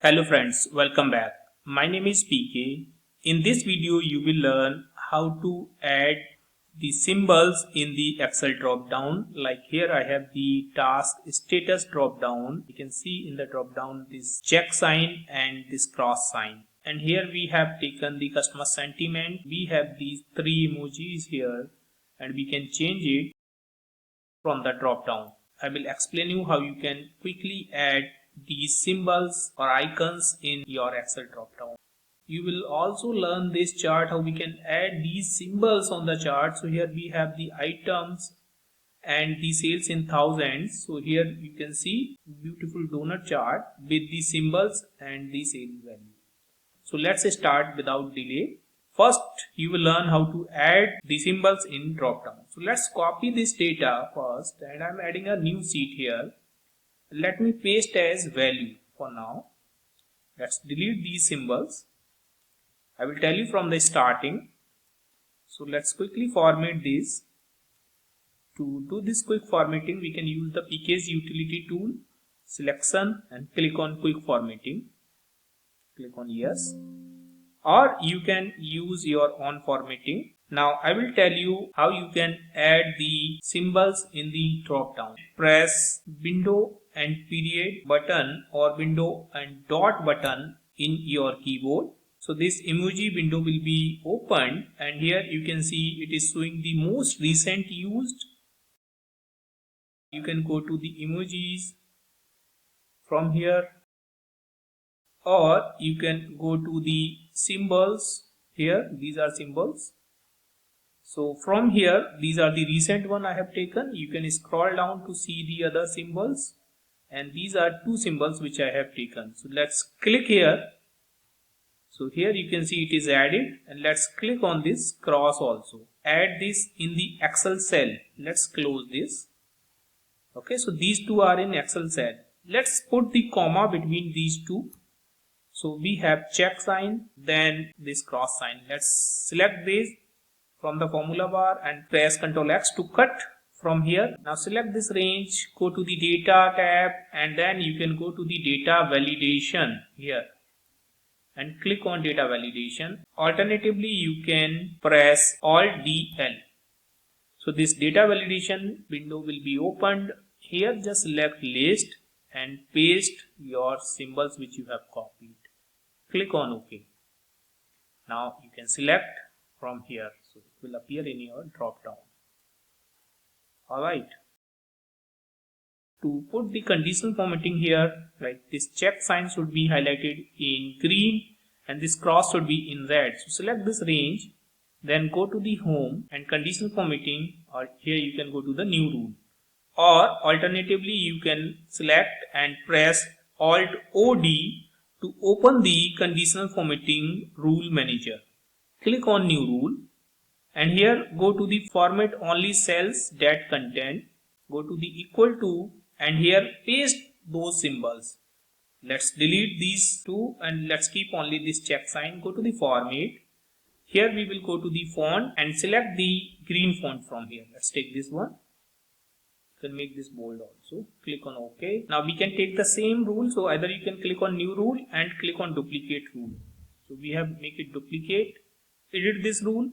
Hello friends, welcome back. My name is PK. In this video you will learn how to add the symbols in the Excel drop down. Like here I have the task status drop down. You can see in the drop down this check sign and this cross sign. And here we have taken the customer sentiment. We have these three emojis here and we can change it from the drop down. I will explain you how you can quickly add these symbols or icons in your Excel drop down. You will also learn this chart how we can add these symbols on the chart. So here we have the items and the sales in thousands. So here you can see beautiful donut chart with the symbols and the sales value. So let's start without delay. First, you will learn how to add the symbols in dropdown. So let's copy this data first, and I'm adding a new sheet here. Let me paste as value for now. Let's delete these symbols. I will tell you from the starting. So let's quickly format this. To do this quick formatting, we can use the PK's utility tool, selection, and click on quick formatting. Click on yes. Or you can use your own formatting. Now I will tell you how you can add the symbols in the drop down. Press window and period button or window and dot button in your keyboard. So this emoji window will be opened, and here you can see it is showing the most recent used. You can go to the emojis from here, or you can go to the symbols here. These are symbols. So from here, these are the recent one I have taken. You can scroll down to see the other symbols, and these are two symbols which I have taken. So let's click here. So here you can see it is added, and let's click on this cross also. Add this in the Excel cell. Let's close this. Okay, so these two are in Excel cell. Let's put the comma between these two. So we have check sign, then this cross sign. Let's select this from the formula bar and press Ctrl X to cut from here. Now select this range, go to the data tab, and then you can go to the data validation here and click on data validation. Alternatively, you can press Alt DL. So this data validation window will be opened. Here just select list and paste your symbols which you have copied. Click on OK. Now you can select from here, so it will appear in your drop down. Alright. To put the conditional formatting here, like this check sign should be highlighted in green and this cross should be in red. So select this range, then go to the home and conditional formatting, or here you can go to the new rule. Or alternatively, you can select and press Alt OD to open the conditional formatting rule manager. Click on new rule, and here go to the format only cells that content. Go to the equal to, and here paste those symbols. Let's delete these two and let's keep only this check sign. Go to the format. Here we will go to the font and select the green font from here. Let's take this one. You can make this bold also. Click on OK. Now we can take the same rule. So either you can click on new rule and click on duplicate rule. So we have make it duplicate. Edit this rule.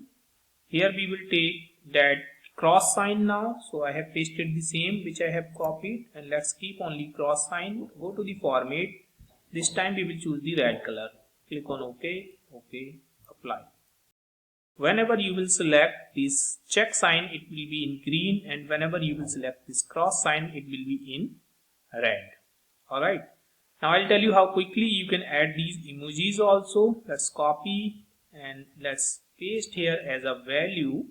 Here we will take that cross sign now. So I have pasted the same which I have copied, and let's keep only cross sign. Go to the format. This time we will choose the red color. Click on OK. OK. Apply. Whenever you will select this check sign, it will be in green, and whenever you will select this cross sign, it will be in red. Alright. Now I'll tell you how quickly you can add these emojis also. Let's copy and let's paste here as a value.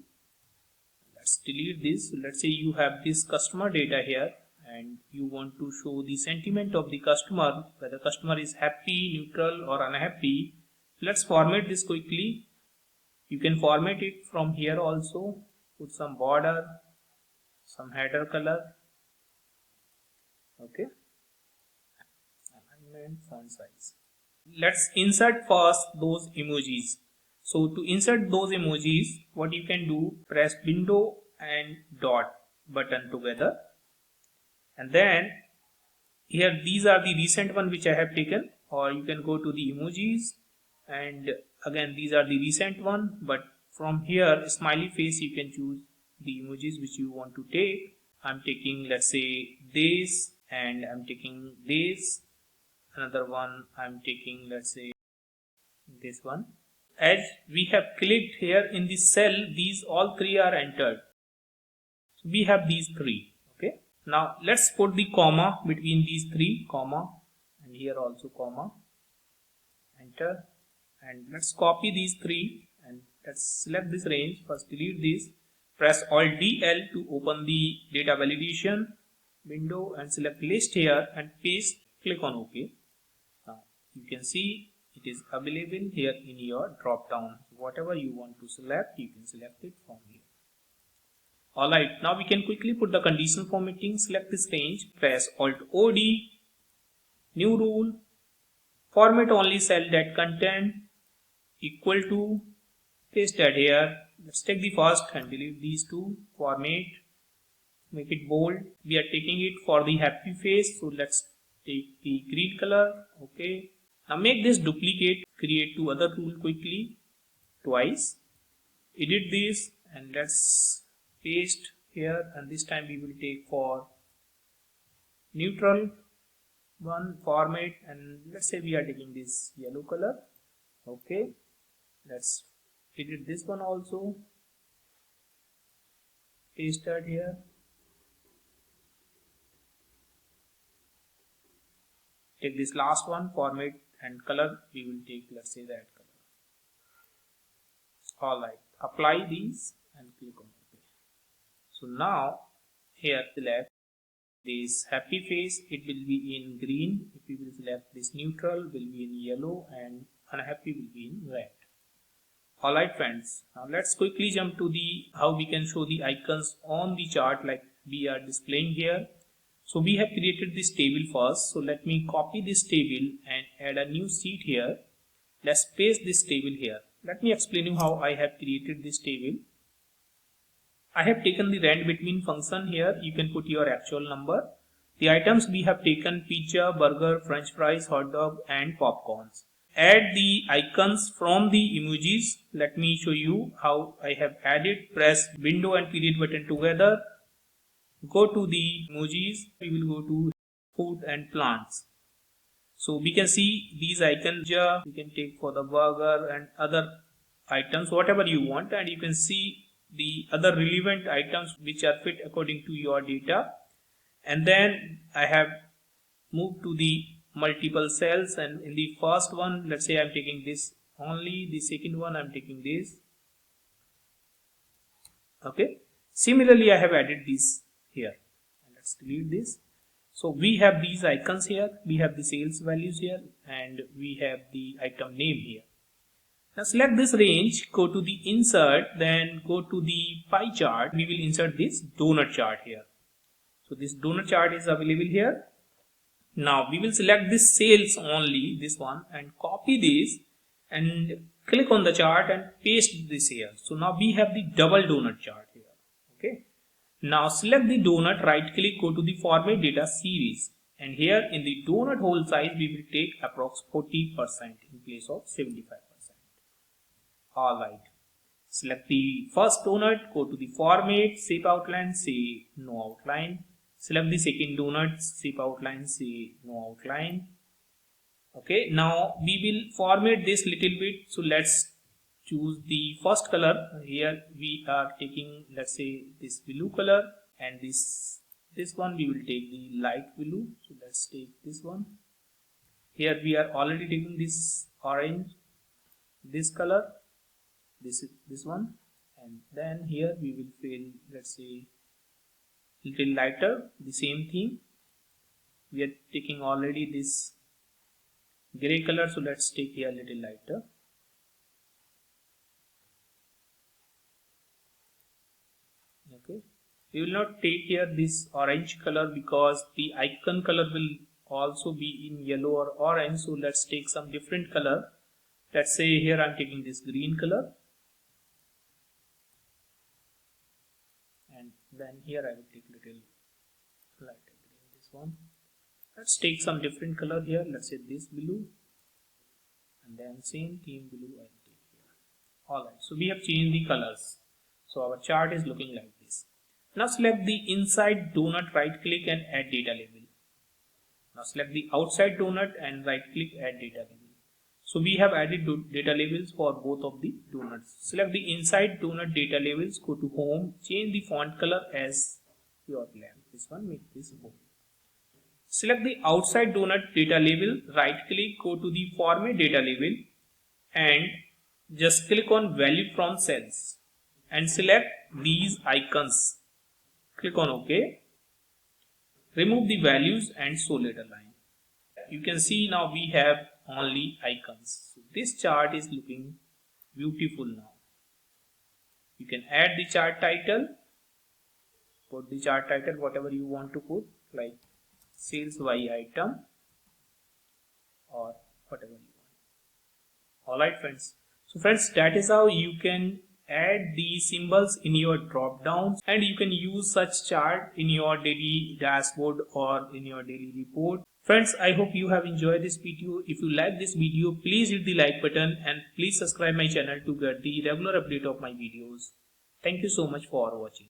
Let's delete this. So let's say you have this customer data here and you want to show the sentiment of the customer, whether customer is happy, neutral or unhappy. Let's format this quickly. You can format it from here also. Put some border, some header color. Okay. Alignment, font size. Let's insert first those emojis. So to insert those emojis, what you can do, press window and dot button together. And then here these are the recent one which I have taken. or you can go to the emojis, and again these are the recent one, but from here smiley face you can choose the emojis which you want to take. I'm taking, let's say, this, and I'm taking this. Another one I'm taking, let's say, this one. As we have clicked here in the cell, these all three are entered. So we have these three. Okay. Now let's put the comma between these three, comma, and here also comma. Enter, and let's copy these three and let's select this range. First delete this. Press Alt DL to open the data validation window and select list here and paste. Click on OK. Now you can see it is available here in your drop down. Whatever you want to select, you can select it from here. Alright, now we can quickly put the conditional formatting. Select this range, press Alt OD, new rule, format only cell that content equal to, paste that here. Let's take the first and delete these two. Format, make it bold. We are taking it for the happy face, so let's take the green color. Okay. Now make this duplicate, create two other rule quickly, twice. Edit this and let's paste here, and this time we will take for neutral one format, and let's say we are taking this yellow color. Okay, let's edit this one also, paste that here. Take this last one, format and color, we will take, let's say, that color. Alright, apply these and click on OK. So now here select this happy face, it will be in green. If you will select this neutral, will be in yellow, and unhappy will be in red. Alright friends, now let's quickly jump to the how we can show the icons on the chart like we are displaying here. So we have created this table first. So let me copy this table and add a new sheet here. Let's paste this table here. Let me explain you how I have created this table. I have taken the rand between function here. You can put your actual number. The items we have taken pizza, burger, french fries, hot dog and popcorns. Add the icons from the emojis. Let me show you how I have added. Press window and period button together. Go to the emojis. We will go to food and plants. So we can see these icons. We can take for the burger and other items, whatever you want, and you can see the other relevant items which are fit according to your data. And then I have moved to the multiple cells, and in the first one, let's say I'm taking this only, the second one I'm taking this. Okay, similarly I have added this here, and let's delete this. So we have these icons here, we have the sales values here, and we have the item name here. Now select this range, go to the insert, then go to the pie chart. We will insert this donut chart here. So this donut chart is available here. Now we will select this sales only, this one, and copy this and click on the chart and paste this here. So now we have the double donut chart here. Okay. Now select the donut, right click, go to the format data series, and here in the donut hole size we will take approx 40% in place of 75%. Alright, select the first donut, go to the format, shape outline, say no outline. Select the second donut, shape outline, say no outline. Okay, now we will format this little bit. So let's choose the first color. Here we are taking, let's say, this blue color, and this one we will take the light blue. So let's take this one. Here we are already taking this orange, this color. This is this one, and then here we will fill, let's say, little lighter, the same thing. We are taking already this gray color, so let's take here little lighter. Okay, we will not take here this orange color because the icon color will also be in yellow or orange, so let's take some different color. Let's say here I'm taking this green color. And then here I will take little lighter green, this one. Let's take some different color here. Let's say this blue. and then same theme blue I'll take here. Alright, so we have changed the colors. So our chart is looking like this. Now select the inside donut, right click and add data label. Now select the outside donut and right click add data label. So we have added data labels for both of the donuts. Select the inside donut data labels, go to home, change the font color as your black. This one, make this bold. Select the outside donut data label, right click, go to the format data label and just click on value from cells and select these icons. Click on OK. Remove the values and show letter line. You can see now we have only icons. So this chart is looking beautiful now. You can add the chart title, put the chart title whatever you want to put, like sales by item or whatever you want. Alright friends. So friends, that is how you can add the symbols in your drop downs, and you can use such chart in your daily dashboard or in your daily report. Friends, I hope you have enjoyed this video. If you like this video, please hit the like button and please subscribe my channel to get the regular update of my videos. Thank you so much for watching.